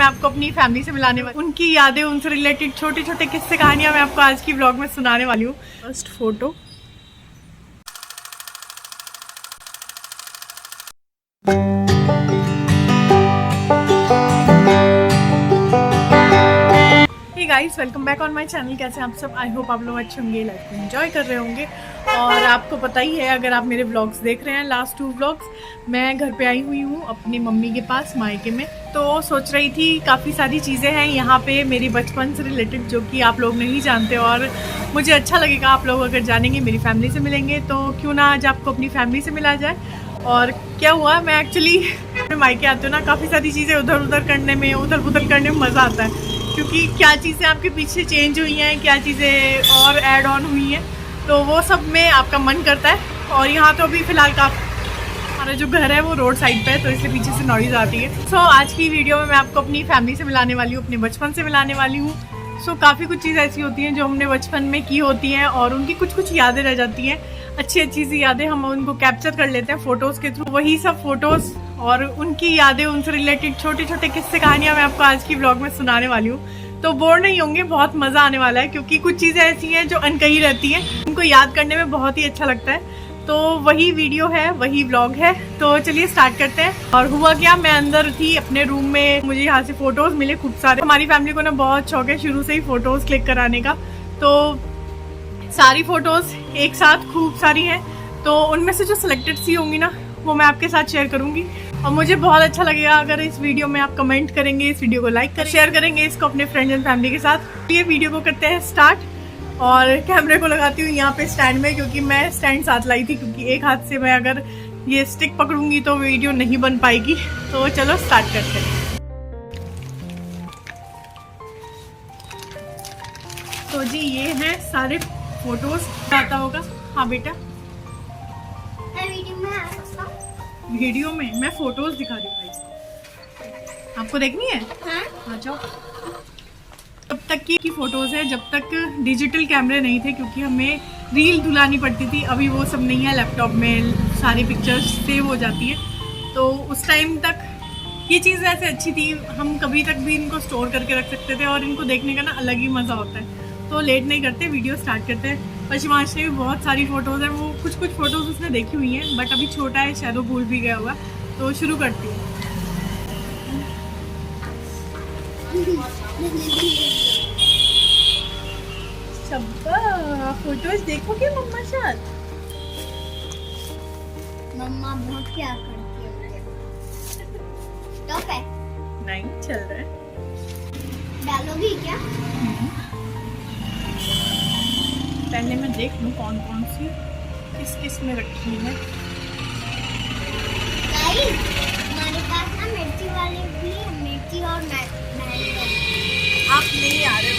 आपको अपनी फैमिली से मिलाने वाली, उनकी यादें, उनसे रिलेटेड छोटे छोटे किस्से कहानियां मैं आपको आज की व्लॉग में सुनाने वाली हूँ। First photo, guys welcome back on my channel. कैसे आप सब? आई होप आप लोग अच्छे होंगे, लाइफ को एंजॉय कर रहे होंगे। और आपको पता ही है, अगर आप मेरे व्लॉग्स देख रहे हैं, लास्ट 2 व्लॉग्स, मैं घर पे आई हुई हूँ अपनी मम्मी के पास मायके में। तो सोच रही थी काफ़ी सारी चीज़ें हैं यहाँ पे मेरी बचपन से रिलेटेड जो कि आप लोग नहीं जानते, और मुझे अच्छा लगेगा आप लोग अगर जानेंगे, मेरी फैमिली से मिलेंगे, तो क्यों ना आज आपको अपनी फैमिली से मिला जाए। और क्या हुआ, मैं एक्चुअली मायके आती हूँ ना, काफ़ी सारी चीज़ें उधर उधर करने में, उधल पुथल करने में मज़ा आता है, क्योंकि क्या चीज़ें आपके पीछे चेंज हुई हैं, क्या चीज़ें और ऐड ऑन हुई हैं, तो वो सब में आपका मन करता है। और यहाँ तो अभी फ़िलहाल हमारा जो घर है वो रोड साइड पे है, तो इसलिए पीछे से नॉइज़ आती है। सो आज की वीडियो में मैं आपको अपनी फैमिली से मिलाने वाली हूँ, अपने बचपन से मिलाने वाली हूँ। सो काफ़ी कुछ चीज़ ऐसी होती हैं जो हमने बचपन में की होती हैं, और उनकी कुछ कुछ यादें रह जाती हैं, अच्छी अच्छी सी यादें, हम उनको कैप्चर कर लेते हैं फ़ोटोज़ के थ्रू। वही सब फ़ोटोज़ और उनकी यादें, उनसे रिलेटेड छोटे छोटे किस्से कहानियाँ मैं आपको आज की व्लॉग में सुनाने वाली हूँ। तो बोर नहीं होंगे, बहुत मज़ा आने वाला है, क्योंकि कुछ चीज़ें ऐसी हैं जो अनकही रहती हैं, उनको याद करने में बहुत ही अच्छा लगता है। तो वही वीडियो है, वही व्लॉग है। तो चलिए स्टार्ट करते हैं। और हुआ क्या, मैं अंदर थी अपने रूम में, मुझे यहाँ से फ़ोटोज़ मिले खूब सारे। हमारी फैमिली को ना बहुत शौक है शुरू से ही फ़ोटोज़ क्लिक कराने का, तो सारी फ़ोटोज़ एक साथ खूब सारी हैं। तो उनमें से जो सिलेक्टेड सी होंगी ना, वो मैं आपके साथ शेयर करूँगी। और मुझे बहुत अच्छा लगेगा अगर इस वीडियो में आप कमेंट करेंगे, इस वीडियो को लाइक कर शेयर करेंगे इसको अपने फ्रेंड्स एंड फैमिली के साथ। ये वीडियो को करते हैं स्टार्ट, और कैमरे को लगाती हूँ यहाँ पे स्टैंड में, क्योंकि मैं स्टैंड साथ लाई थी, क्योंकि एक हाथ से मैं अगर ये स्टिक पकड़ूंगी तो वीडियो नहीं बन पाएगी। तो चलो स्टार्ट करते हैं। तो जी ये हैं सारे फोटोज। आता होगा? हाँ बेटा, वीडियो में मैं फोटोज दिखा रही हूँ भाई, आपको देखनी है? हाँ आ जाओ। तब तक की फोटोज है जब तक डिजिटल कैमरे नहीं थे, क्योंकि हमें रील धुलानी पड़ती थी। अभी वो सब नहीं है, लैपटॉप में सारी पिक्चर्स सेव हो जाती है। तो उस टाइम तक ये चीज़ ऐसे अच्छी थी, हम कभी तक भी इनको स्टोर करके रख सकते थे, और इनको देखने का ना अलग ही मज़ा होता है। तो लेट नहीं करते, वीडियो स्टार्ट करते हैं। पर शिवांश ने भी बहुत सारी फ़ोटोज़ हैं, वो कुछ कुछ फ़ोटोज़ उसने देखी हुई हैं, बट अभी छोटा है, शायद वो भूल भी गया होगा। तो शुरू करती हूँ। शब्बा, फोटोज़ देखोगे मम्मा साथ? मम्मा बहुत प्यार करती है मुझे। टॉप है? नहीं चल रहा है। डालोगी क्या? पहले मैं देख लूँ कौन कौन सी किस किस में रखी है। गाइस, हमारे पास ना मिर्ची वाले भी है, मिर्ची और मैंगो। आप नहीं आ रहे हो,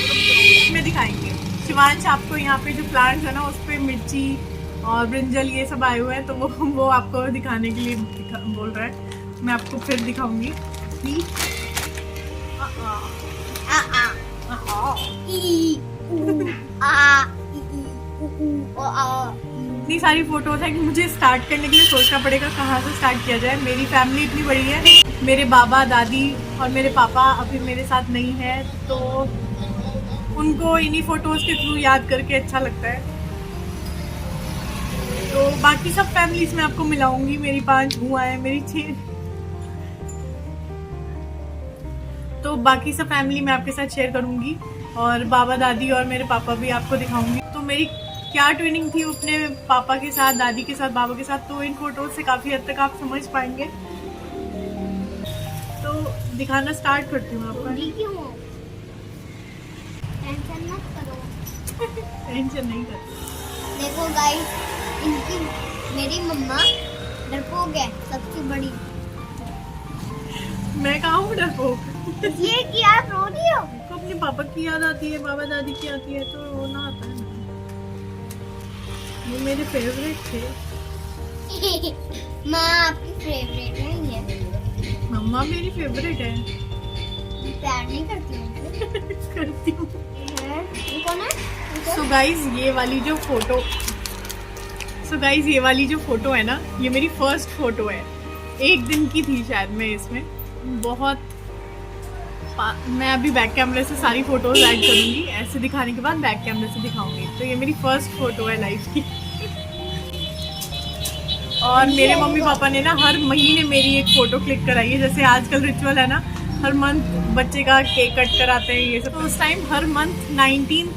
में दिखाएंगे। शिवांश आपको यहाँ पे जो प्लांट्स है ना, उस पे मिर्ची और ब्रिंजल ये सब आए हुए हैं, तो वो आपको दिखाने के लिए बोल रहा है। मैं आपको फिर दिखाऊंगी। इतनी सारी फोटोज है कि मुझे स्टार्ट करने के लिए सोचना पड़ेगा कहाँ से स्टार्ट किया जाए। मेरी फैमिली इतनी बड़ी है, मेरे बाबा दादी और मेरे पापा अभी मेरे साथ नहीं है, तो उनको इन्हीं फोटोज के थ्रू याद करके अच्छा लगता है। तो बाकी सब फैमिलीज में आपको मिलाऊंगी। मेरी 5 बुआ है, मेरी 6, तो बाकी सब फैमिली मैं आपके साथ शेयर करूंगी, और बाबा दादी और मेरे पापा भी आपको दिखाऊंगी। तो मेरी क्या ट्विनिंग थी अपने पापा के साथ, दादी के साथ, बाबा के साथ, तो इन फोटोज से काफ़ी हद तक आप समझ पाएंगे। तो दिखाना स्टार्ट करती हूँ आपको। टेंशन मत करो। टेंशन नहीं कर। देखो गाइस, इनकी मेरी मम्मा डरपोक है, सबसे बड़ी। मैं कहाँ हूँ डरपोक? ये क्या रो रही हो? तो अपने पापा की याद आती है, बाबा दादी की आती है, तो रोना आता है ना। वो मेरे फेवरेट थे। माँ आपकी फेवरेट नहीं है? मम्मा मेरी फेवरेट है। प्यार नहीं करती हूँ? करती हूँ। कौन है? सो गाइज ये वाली जो फोटो है ना, ये मेरी फर्स्ट फोटो है। एक दिन की थी शायद मैं इसमें, बहुत मैं अभी बैक कैमरे से सारी फोटोज ऐड करूँगी, ऐसे दिखाने के बाद बैक कैमरे से दिखाऊंगी। तो ये मेरी फर्स्ट फोटो है लाइफ की। और मेरे मम्मी पापा ने ना हर महीने मेरी एक फ़ोटो क्लिक कराई है। जैसे आजकल रिचुअल है ना, हर मंथ बच्चे का केक कट कराते हैं ये सब। तो उस टाइम हर मंथ 19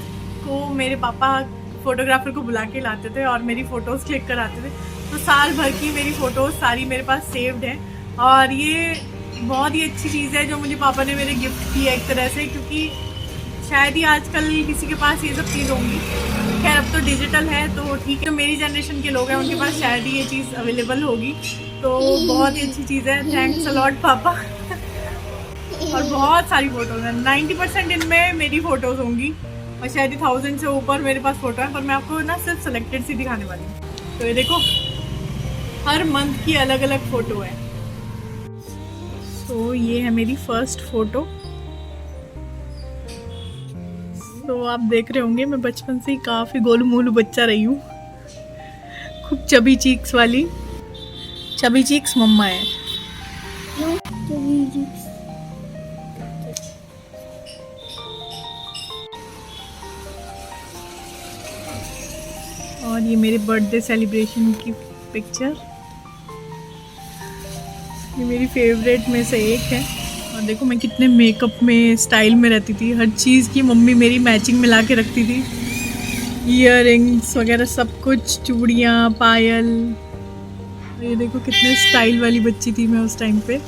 को मेरे पापा फोटोग्राफर को बुला के लाते थे और मेरी फ़ोटोज़ क्लिक कराते थे। तो साल भर की मेरी फ़ोटोज़ सारी मेरे पास सेव्ड है। और ये बहुत ही अच्छी चीज़ है जो मुझे पापा ने मेरे गिफ्ट की है एक तरह से, क्योंकि शायद ही आजकल किसी के पास ये सब चीज़ होंगी। खैर अब तो डिजिटल है तो ठीक है, मेरी जनरेशन के लोग हैं उनके पास शायद ही ये चीज़ अवेलेबल होगी। तो बहुत ही अच्छी चीज़ है, थैंक्स अ लॉट पापा। और बहुत सारी फ़ोटोज़ हैं, 90% इनमें मेरी फ़ोटोज़ होंगी और शायद ही 1000 से ऊपर मेरे पास फ़ोटो है। पर मैं आपको ना सिर्फ सेलेक्टेड सी दिखाने वाली हूँ। तो ये देखो, हर मंथ की अलग अलग फ़ोटो है। तो ये है मेरी फर्स्ट फ़ोटो। तो आप देख रहे होंगे मैं बचपन से ही काफ़ी गोलू मोलू बच्चा रही हूँ, खूब चबी चीक्स वाली। चबी चीक्स मम्मा है। और ये मेरे बर्थडे सेलिब्रेशन की पिक्चर, ये मेरी फेवरेट में से एक है। और देखो मैं कितने मेकअप में स्टाइल में रहती थी, हर चीज़ की मम्मी मेरी मैचिंग में ला के रखती थी, ईयररिंग्स वगैरह सब कुछ, चूड़ियाँ, पायल। ये देखो कितने स्टाइल वाली बच्ची थी मैं उस टाइम पे।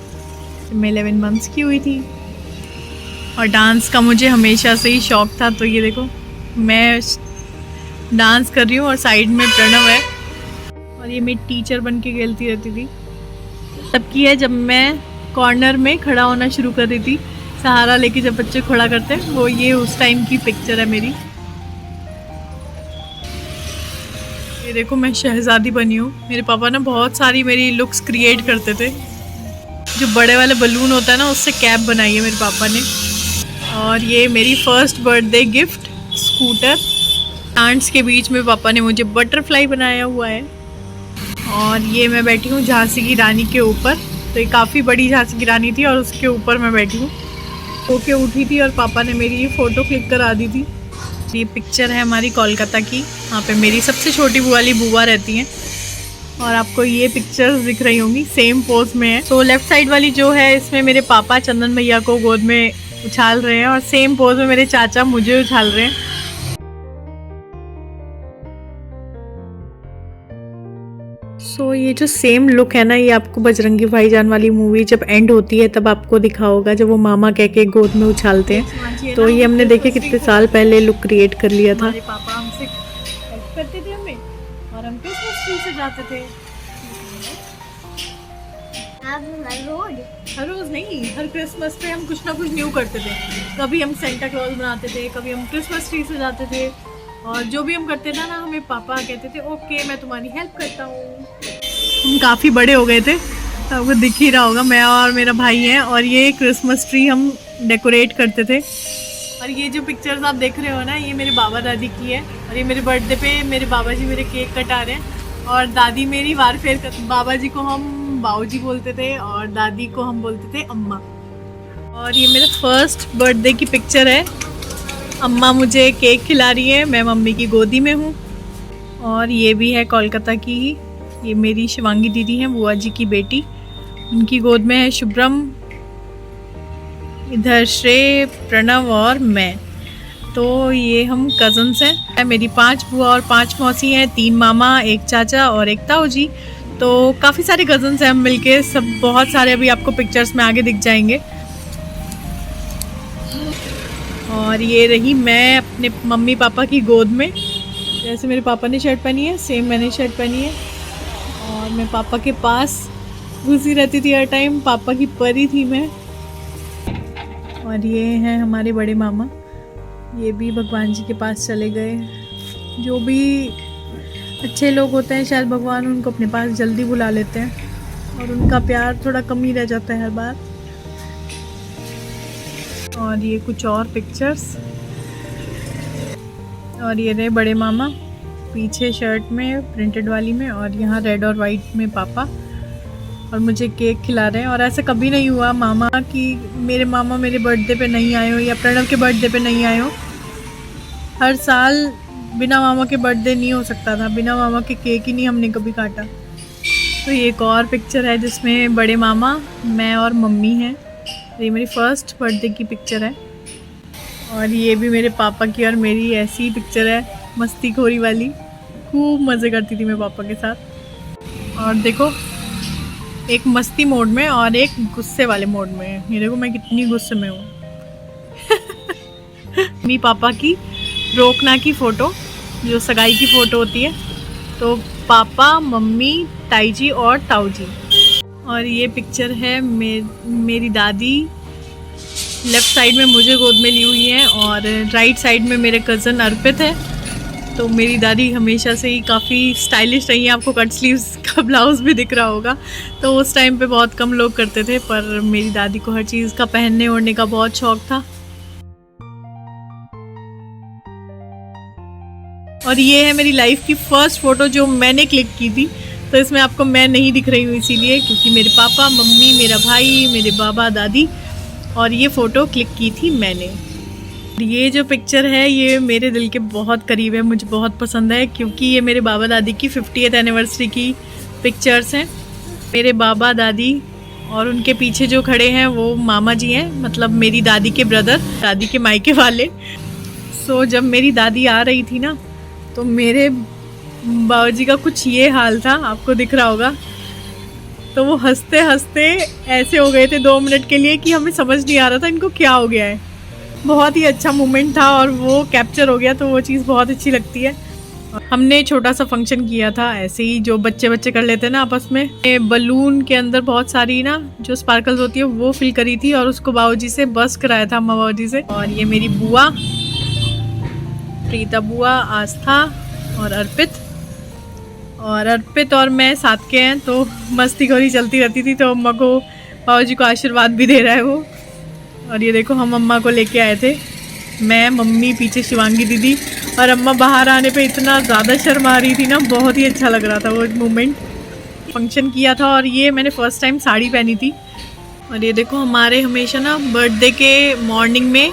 मैं 11 मंथ्स की हुई थी। और डांस का मुझे हमेशा से ही शौक़ था। तो ये देखो मैं डांस कर रही हूँ और साइड में प्रणव है। और ये मेरी टीचर बन के खेलती रहती थी। तब की है जब मैं कॉर्नर में खड़ा होना शुरू कर रही थी, सहारा लेके जब बच्चे खड़ा करते हैं, वो ये उस टाइम की पिक्चर है मेरी। ये देखो मैं शहजादी बनी हूँ। मेरे पापा ना बहुत सारी मेरी लुक्स क्रिएट करते थे। जो बड़े वाले बलून होता है ना, उससे कैप बनाई है मेरे पापा ने। और ये मेरी first birthday gift scooter. Plants के बीच में पापा ने मुझे बटरफ्लाई बनाया हुआ है। और ये मैं बैठी हूँ झांसी की रानी के ऊपर। तो ये काफ़ी बड़ी झांसी की रानी थी और उसके ऊपर मैं बैठी हूँ। होके उठी थी और पापा ने मेरी ये फ़ोटो क्लिक करा दी थी। ये पिक्चर है हमारी कोलकाता की। यहाँ पे मेरी सबसे छोटी वाली बुआ रहती हैं। और आपको ये पिक्चर्स दिख रही होंगी, सेम पोज में है। तो लेफ़्ट साइड वाली जो है, इसमें मेरे पापा चंदन भैया को गोद में उछाल रहे हैं और सेम पोज में मेरे चाचा मुझे उछाल रहे हैं। सो ये जो सेम लुक है ना, ये आपको बजरंगी भाईजान वाली मूवी जब एंड होती है तब आपको दिखा होगा, जब वो मामा कह के गोद में उछालते हैं। तो ये हमने देखे कितने साल पहले लुक क्रिएट कर लिया था। हमारे पापा हमसे हेल्प करते थे हमें और हम क्रिसमस ट्री से जाते थे। हर रोज नहीं, हर क्रिसमस पे हम कुछ ना कुछ न्यू करते थे। कभी हम सेंटा क्लॉज बनाते थे, कभी हम क्रिसमस ट्री से जाते थे। और जो भी हम करते थे ना, हमें पापा कहते थे ओके मैं तुम्हारी हेल्प करता हूँ। हम काफ़ी बड़े हो गए थे, तो आपको दिख ही रहा होगा, मैं और मेरा भाई हैं। और ये क्रिसमस ट्री हम डेकोरेट करते थे। और ये जो पिक्चर्स आप देख रहे हो ना, ये मेरे बाबा दादी की है। और ये मेरे बर्थडे पे मेरे बाबा जी मेरे केक कटा रहे हैं और दादी मेरी वारफेयर कर। बाबा जी को हम बाऊजी बोलते थे और दादी को हम बोलते थे अम्मा। और ये मेरा फर्स्ट बर्थडे की पिक्चर है। अम्मा मुझे केक खिला रही है, मैं मम्मी की गोदी में हूँ। और ये भी है कोलकाता की ही, ये मेरी शिवांगी दीदी हैं, बुआ जी की बेटी। उनकी गोद में है शुभ्रम, इधर श्रेय, प्रणव और मैं। तो ये हम कज़न्स हैं। मेरी 5 बुआ और 5 मौसी हैं, 3 मामा, 1 चाचा और 1 ताऊ जी। तो काफ़ी सारे कज़न्स हैं हम मिलके, सब बहुत सारे अभी आपको पिक्चर्स में आगे दिख जाएंगे। और ये रही मैं अपने मम्मी पापा की गोद में। जैसे मेरे पापा ने शर्ट पहनी है, सेम मैंने शर्ट पहनी है। और मैं पापा के पास घुसी रहती थी हर टाइम, पापा की परी थी मैं। और ये हैं हमारे बड़े मामा, ये भी भगवान जी के पास चले गए। जो भी अच्छे लोग होते हैं, शायद भगवान उनको अपने पास जल्दी बुला लेते हैं और उनका प्यार थोड़ा कम ही रह जाता है हर बार। और ये कुछ और पिक्चर्स। और ये रहे बड़े मामा पीछे शर्ट में, प्रिंटेड वाली में, और यहाँ रेड और वाइट में पापा। और मुझे केक खिला रहे हैं। और ऐसा कभी नहीं हुआ मामा कि मेरे मामा मेरे बर्थडे पे नहीं आए हो या प्रणव के बर्थडे पे नहीं आए हो। हर साल बिना मामा के बर्थडे नहीं हो सकता था, बिना मामा के केक ही नहीं हमने कभी काटा। तो ये एक और पिक्चर है जिसमें बड़े मामा, मैं और मम्मी हैं। ये मेरी फर्स्ट बर्थडे की पिक्चर है। और ये भी मेरे पापा की और मेरी ऐसी पिक्चर है, मस्तीखोरी वाली। खूब मज़े करती थी मैं पापा के साथ। और देखो, एक मस्ती मोड में और एक गुस्से वाले मोड में। ये देखो मैं कितनी गुस्से में हूँ। मम्मी पापा की रोकना की फ़ोटो, जो सगाई की फ़ोटो होती है। तो पापा, मम्मी, ताई जी और ताऊ जी। और ये पिक्चर है मेरी दादी लेफ़्ट साइड में मुझे गोद में ली हुई है और राइट साइड में मेरे कज़न अर्पित है। तो मेरी दादी हमेशा से ही काफ़ी स्टाइलिश रही है। आपको कट स्लीव्स का ब्लाउज़ भी दिख रहा होगा। तो उस टाइम पे बहुत कम लोग करते थे, पर मेरी दादी को हर चीज़ का पहनने ओढ़ने का बहुत शौक़ था। और ये है मेरी लाइफ की फ़र्स्ट फ़ोटो जो मैंने क्लिक की थी। तो इसमें आपको मैं नहीं दिख रही हूँ इसीलिए, क्योंकि मेरे पापा, मम्मी, मेरा भाई, मेरे बाबा, दादी और ये फ़ोटो क्लिक की थी मैंने। ये जो पिक्चर है ये मेरे दिल के बहुत करीब है, मुझे बहुत पसंद है, क्योंकि ये मेरे बाबा दादी की 50th एनिवर्सरी की पिक्चर्स हैं। मेरे बाबा दादी और उनके पीछे जो खड़े हैं वो मामा जी हैं, मतलब मेरी दादी के ब्रदर, दादी के मायके वाले। सो जब मेरी दादी आ रही थी ना, तो मेरे बाबाजी का कुछ ये हाल था, आपको दिख रहा होगा। तो वो हंसते हंसते ऐसे हो गए थे 2 मिनट के लिए कि हमें समझ नहीं आ रहा था इनको क्या हो गया है। बहुत ही अच्छा मोमेंट था और वो कैप्चर हो गया, तो वो चीज़ बहुत अच्छी लगती है। हमने छोटा सा फंक्शन किया था ऐसे ही, जो बच्चे कर लेते हैं ना आपस में। बलून के अंदर बहुत सारी ना जो स्पार्कल्स होती है वो फिल करी थी और उसको बाबूजी से बस कराया था, अम्मा बाबूजी से। और ये मेरी बुआ, प्रीता बुआ, आस्था और अर्पित। और अर्पित और मैं साथ के हैं, तो मस्तीखोरी चलती रहती थी। तो अम्मा को, बाबूजी को आशीर्वाद भी दे रहा है वो। और ये देखो हम अम्मा को लेके आए थे, मैं, मम्मी, पीछे शिवांगी दीदी। और अम्मा बाहर आने पे इतना ज़्यादा शर्मा रही थी ना, बहुत ही अच्छा लग रहा था वो मोमेंट। फंक्शन किया था और ये मैंने फ़र्स्ट टाइम साड़ी पहनी थी। और ये देखो हमारे हमेशा ना बर्थडे के मॉर्निंग में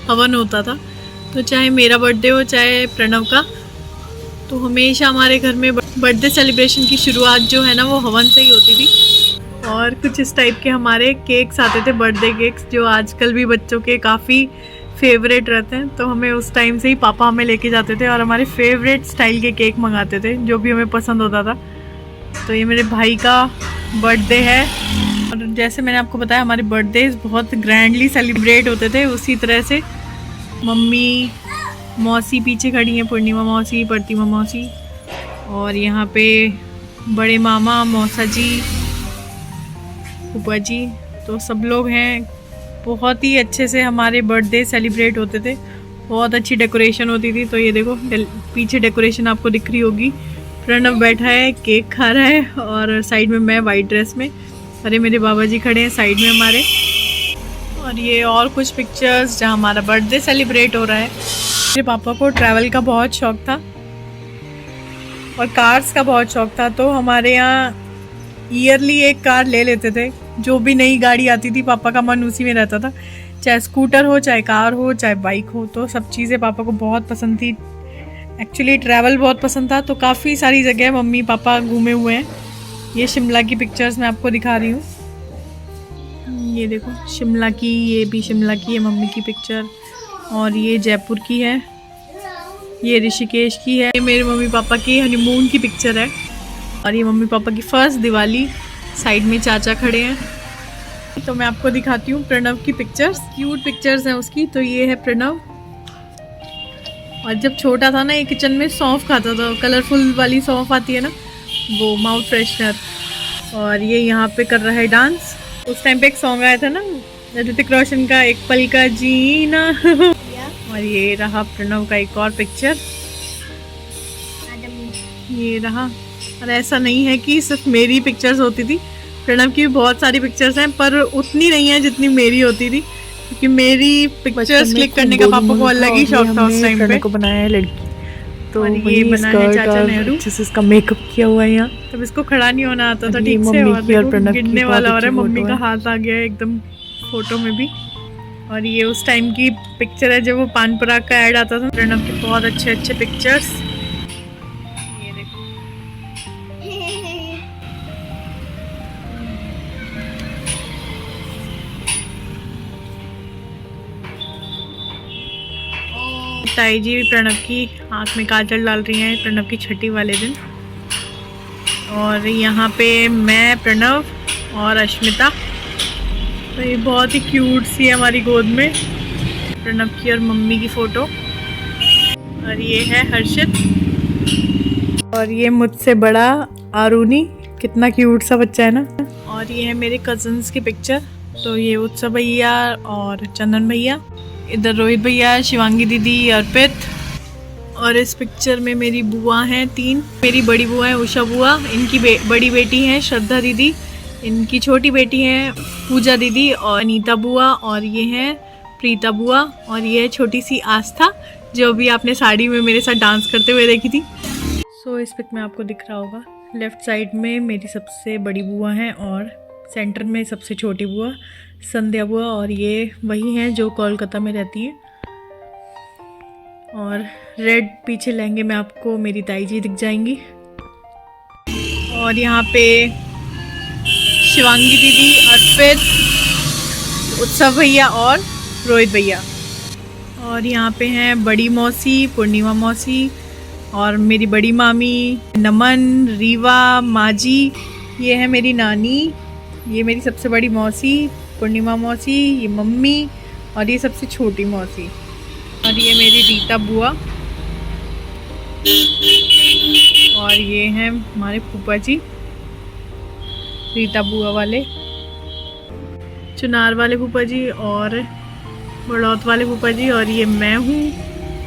हवन होता था। तो चाहे मेरा बर्थडे हो चाहे प्रणव का, तो हमेशा हमारे घर में बर्थडे सेलिब्रेशन की शुरुआत जो है ना वो हवन से ही होती थी। और कुछ इस टाइप के हमारे केक्स आते थे, बर्थडे केक्स, जो आजकल भी बच्चों के काफ़ी फेवरेट रहते हैं। तो हमें उस टाइम से ही पापा हमें लेके जाते थे और हमारे फेवरेट स्टाइल के केक मंगाते थे, जो भी हमें पसंद होता था। तो ये मेरे भाई का बर्थडे है। और जैसे मैंने आपको बताया, हमारे बर्थडे बहुत ग्रैंडली सेलिब्रेट होते थे। उसी तरह से मम्मी, मौसी पीछे खड़ी हैं, पूर्णिमा मौसी, प्रतिमा मौसी। और यहाँ पे बड़े मामा, मौसा जी, फूफा जी, तो सब लोग हैं। बहुत ही अच्छे से हमारे बर्थडे सेलिब्रेट होते थे, बहुत अच्छी डेकोरेशन होती थी। तो ये देखो पीछे डेकोरेशन आपको दिख रही होगी। प्रणव बैठा है, केक खा रहा है और साइड में मैं वाइट ड्रेस में। अरे मेरे बाबा जी खड़े हैं साइड में हमारे। और ये और कुछ पिक्चर्स जहाँ हमारा बर्थडे सेलिब्रेट हो रहा है। मेरे पापा को ट्रैवल का बहुत शौक़ था और कार्स का बहुत शौक़ था। तो हमारे यहाँ ईयरली एक कार ले लेते थे। जो भी नई गाड़ी आती थी पापा का मन उसी में रहता था, चाहे स्कूटर हो, चाहे कार हो, चाहे बाइक हो। तो सब चीज़ें पापा को बहुत पसंद थी। एक्चुअली ट्रैवल बहुत पसंद था। तो काफ़ी सारी जगह मम्मी पापा घूमे हुए हैं। ये शिमला की पिक्चर्स मैं आपको दिखा रही हूँ। ये देखो शिमला की, ये भी शिमला की है मम्मी की पिक्चर। और ये जयपुर की है, ये ऋषिकेश की है। ये मेरे मम्मी पापा की हनीमून की पिक्चर है। और ये मम्मी पापा की फर्स्ट दिवाली। साइड में चाचा खड़े हैं। तो मैं आपको दिखाती हूँ प्रणव की पिक्चर्स, क्यूट पिक्चर्स हैं उसकी। तो ये है प्रणव। और जब छोटा था ना, ये किचन में सौंफ खाता था, कलरफुल वाली सौंफ आती है ना, वो माउथ फ्रेशनर। और ये यहाँ पे कर रहा है डांस। उस टाइम पे एक सॉन्ग आया था ना ऋतिक रोशन का, एक पल का जीना। और ये रहा प्रणव का एक और पिक्चर, ये रहा। और ऐसा नहीं है कि सिर्फ मेरी पिक्चर्स होती थी, प्रणव की भी बहुत सारी पिक्चर्स हैं, पर उतनी नहीं है जितनी मेरी होती थी, क्योंकि मेरी पिक्चर्स क्लिक करने का पापा को अलग ही शौक था उस टाइम पे। को बनाया है लड़की, तो और ये वही बना है स्कर्ट चाचा और नेहरू। अच्छे से इसका मेकअप किया हुआ है यहाँ। तब इसको खड़ा नहीं होना आता था और ये ठीक से, मम्मी और की और देखो प्रणव की गिरने बहुत वाला हो रहा है, अच्छी मम्मी फोटो का है। हाथ आ गया है एकदम फोटो में भी। और ये उस टाइम की पिक्चर है जब वो पान पराग का ऐड आता था। प्रणव के बहुत अच्छे अच्छे पिक्चर्स, ये देखो। ताई जी प्रणव की आँख में काजल डाल रही हैं प्रणव की छठी वाले दिन। और यहाँ पे मैं, प्रणव और अश्मिता, तो ये बहुत ही क्यूट सी है हमारी गोद में। प्रणव की और मम्मी की फ़ोटो। और ये है हर्षित, और ये मुझसे बड़ा आरुनी, कितना क्यूट सा बच्चा है ना। और ये है मेरे कज़न्स की पिक्चर, तो ये उत्सव भैया और चंदन भैया, इधर रोहित भैया, शिवांगी दीदी, अर्पित। और इस पिक्चर में मेरी बुआ हैं 3। मेरी बड़ी बुआ है उषा बुआ, इनकी बड़ी बेटी है श्रद्धा दीदी, इनकी छोटी बेटी है पूजा दीदी और अनीता बुआ, और ये है प्रीता बुआ, और ये है छोटी सी आस्था जो अभी आपने साड़ी में मेरे साथ डांस करते हुए देखी थी। सो इस पिक में आपको दिख रहा होगा लेफ़्ट साइड में मेरी सबसे बड़ी बुआ हैं और सेंटर में सबसे छोटी बुआ संध्या बुआ, और ये वही हैं जो कोलकाता में रहती हैं। और रेड पीछे लहंगे में आपको मेरी ताई जी दिख जाएंगी। और यहाँ पे शिवांगी दीदी, अर्पित, उत्सव भैया और रोहित भैया। और यहाँ पे हैं बड़ी मौसी पूर्णिमा मौसी, और मेरी बड़ी मामी नमन, रीवा, माजी। ये है मेरी नानी, ये मेरी सबसे बड़ी मौसी पूर्णिमा मौसी, ये मम्मी, और ये सबसे छोटी मौसी, और ये मेरी रीता बुआ, और ये हैं हमारे फूफा जी रीता बुआ वाले, चुनार वाले फूफा जी और बड़ौत वाले फूफा जी। और ये मैं हूँ।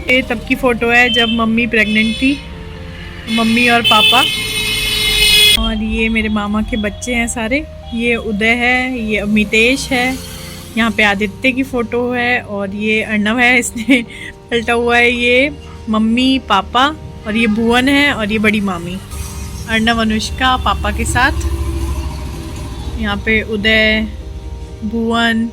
ये तब की फ़ोटो है जब मम्मी प्रेग्नेंट थी, मम्मी और पापा। और ये मेरे मामा के बच्चे हैं सारे, ये उदय है, ये अमितेश है, यहाँ पे आदित्य की फ़ोटो है, और ये अर्णव है, इसने पलटा हुआ है, ये मम्मी पापा, और ये भुवन है, और ये बड़ी मामी। अर्णव अनुष्का पापा के साथ, यहाँ पे उदय, भुवन,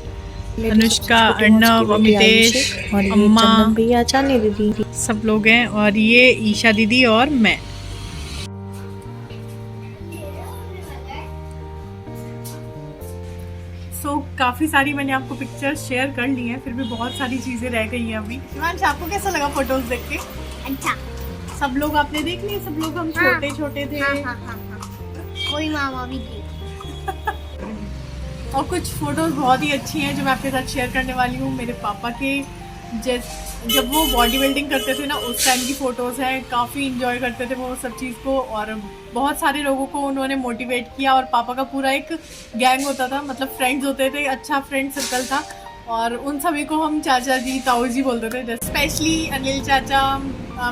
अनुष्का, अर्णव, अमितेश, अम्मा, भैया, चांदी दीदी, सब लोग हैं। और ये ईशा दीदी और मैं। काफ़ी सारी मैंने आपको पिक्चर्स शेयर कर ली हैं, फिर भी बहुत सारी चीज़ें रह गई हैं अभी। शिवांश, आपको कैसा लगा फोटोज देख के? अच्छा, सब लोग आपने देख लिए? सब लोग हम छोटे छोटे थे। हाँ। कोई मामा भी थी। और कुछ फोटोज बहुत ही अच्छी हैं जो मैं आपके साथ शेयर करने वाली हूँ। मेरे पापा के जब वो बॉडी बिल्डिंग करते थे ना, उस टाइम की फ़ोटोज़ हैं। काफ़ी इंजॉय करते थे वो सब चीज़ को, और बहुत सारे लोगों को उन्होंने मोटिवेट किया। और पापा का पूरा एक गैंग होता था, मतलब फ्रेंड्स होते थे, अच्छा फ्रेंड सर्कल था, और उन सभी को हम चाचा जी, ताऊ जी बोलते थे। स्पेशली अनिल चाचा,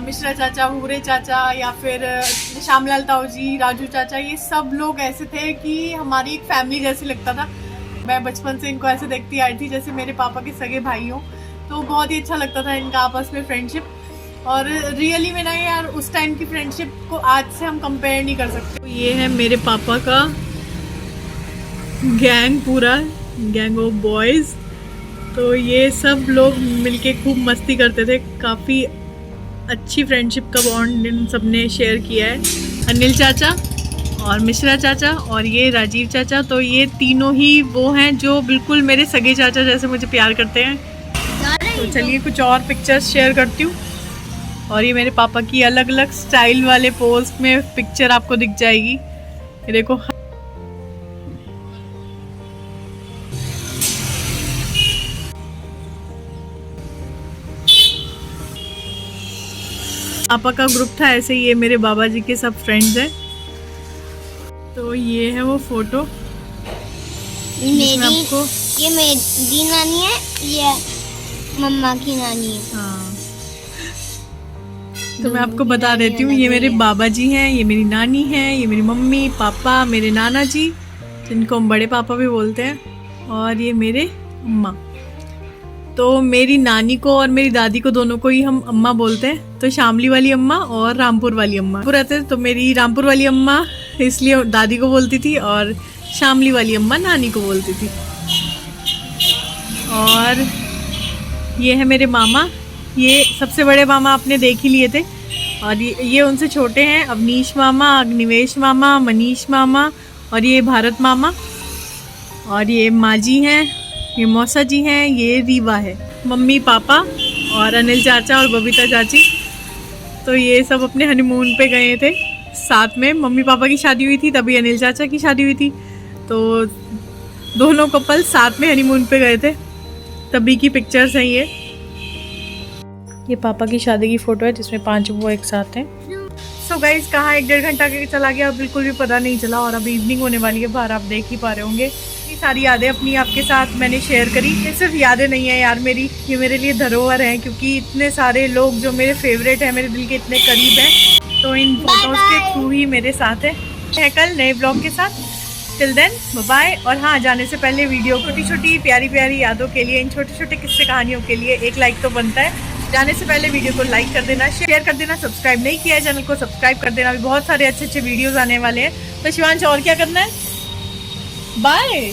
मिश्रा चाचा, हुरे चाचा, या फिर श्यामलाल ताऊ जी, राजू चाचा, ये सब लोग ऐसे थे कि हमारी एक फैमिली जैसे लगता था। मैं बचपन से इनको ऐसे देखती आई थी जैसे मेरे पापा के सगे भाई हों, तो बहुत ही अच्छा लगता था इनका आपस में फ्रेंडशिप। और रियली में ना यार, उस टाइम की फ्रेंडशिप को आज से हम कंपेयर नहीं कर सकते। तो ये है मेरे पापा का गैंग, पूरा गैंग ऑफ बॉयज़। तो ये सब लोग मिलके खूब मस्ती करते थे, काफ़ी अच्छी फ्रेंडशिप का बॉन्ड इन सब ने शेयर किया है। अनिल चाचा और मिश्रा चाचा और ये राजीव चाचा, तो ये तीनों ही वो हैं जो बिल्कुल मेरे सगे चाचा जैसे मुझे प्यार करते हैं। तो चलिए कुछ और पिक्चर्स शेयर करती हूँ। और ये मेरे पापा की अलग अलग स्टाइल वाले पोज में पिक्चर आपको दिख जाएगी। ये देखो, पापा का ग्रुप था ऐसे ही, ये मेरे बाबा जी के सब फ्रेंड्स हैं। तो ये है वो फोटो मेरी, आपको, ये मेरी नानी है, ये मम्मा की नानी है। हाँ, तो मैं आपको बता देती हूँ, ये मेरे बाबा जी हैं, ये मेरी नानी है, ये मेरी मम्मी पापा, मेरे नाना जी जिनको हम बड़े पापा भी बोलते हैं, और ये मेरे अम्मा। तो मेरी नानी को और मेरी दादी को दोनों को ही हम अम्मा बोलते हैं। तो शामली वाली अम्मा और रामपुर वाली अम्मा रहते, तो मेरी रामपुर वाली अम्मा इसलिए दादी को बोलती थी और शामली वाली अम्मा नानी को बोलती थी। और ये है मेरे मामा, ये सबसे बड़े मामा आपने देख ही लिए थे, और ये उनसे छोटे हैं, अवनीश मामा, अग्निवेश मामा, मनीष मामा, और ये भारत मामा, और ये माँ जी हैं, ये मौसा जी हैं, ये रीवा है, मम्मी पापा और अनिल चाचा और बबीता चाची। तो ये सब अपने हनीमून पे गए थे साथ में। मम्मी पापा की शादी हुई थी तभी अनिल चाचा की शादी हुई थी, तो दोनों कपल साथ में हनीमून पे गए थे, तभी की पिक्चर्स हैं ये पापा की शादी की फ़ोटो है जिसमें 5 वो एक साथ हैं। सो गाइस, कहाँ 1-1.5 घंटा के चला गया बिल्कुल भी पता नहीं चला, और अभी इवनिंग होने वाली है बाहर, आप देख ही पा रहे होंगे। ये सारी यादें अपनी आपके साथ मैंने शेयर करी। ये सिर्फ यादें नहीं है यार मेरी, ये मेरे लिए धरोहर हैं, क्योंकि इतने सारे लोग जो मेरे फेवरेट हैं, मेरे दिल के इतने करीब हैं, तो इन फोटोज़ के थ्रू ही मेरे साथ है। कल नए ब्लॉग के साथ, टिल देन बाय। और हाँ, जाने से पहले वीडियो छोटी छोटी प्यारी प्यारी यादों के लिए, इन छोटे छोटे किस्से कहानियों के लिए एक लाइक तो बनता है। जाने से पहले वीडियो को लाइक कर देना, शेयर कर देना, सब्सक्राइब नहीं किया है चैनल को सब्सक्राइब कर देना, अभी बहुत सारे अच्छे अच्छे वीडियोस आने वाले हैं। तो शिवांश, और क्या करना है? बाय।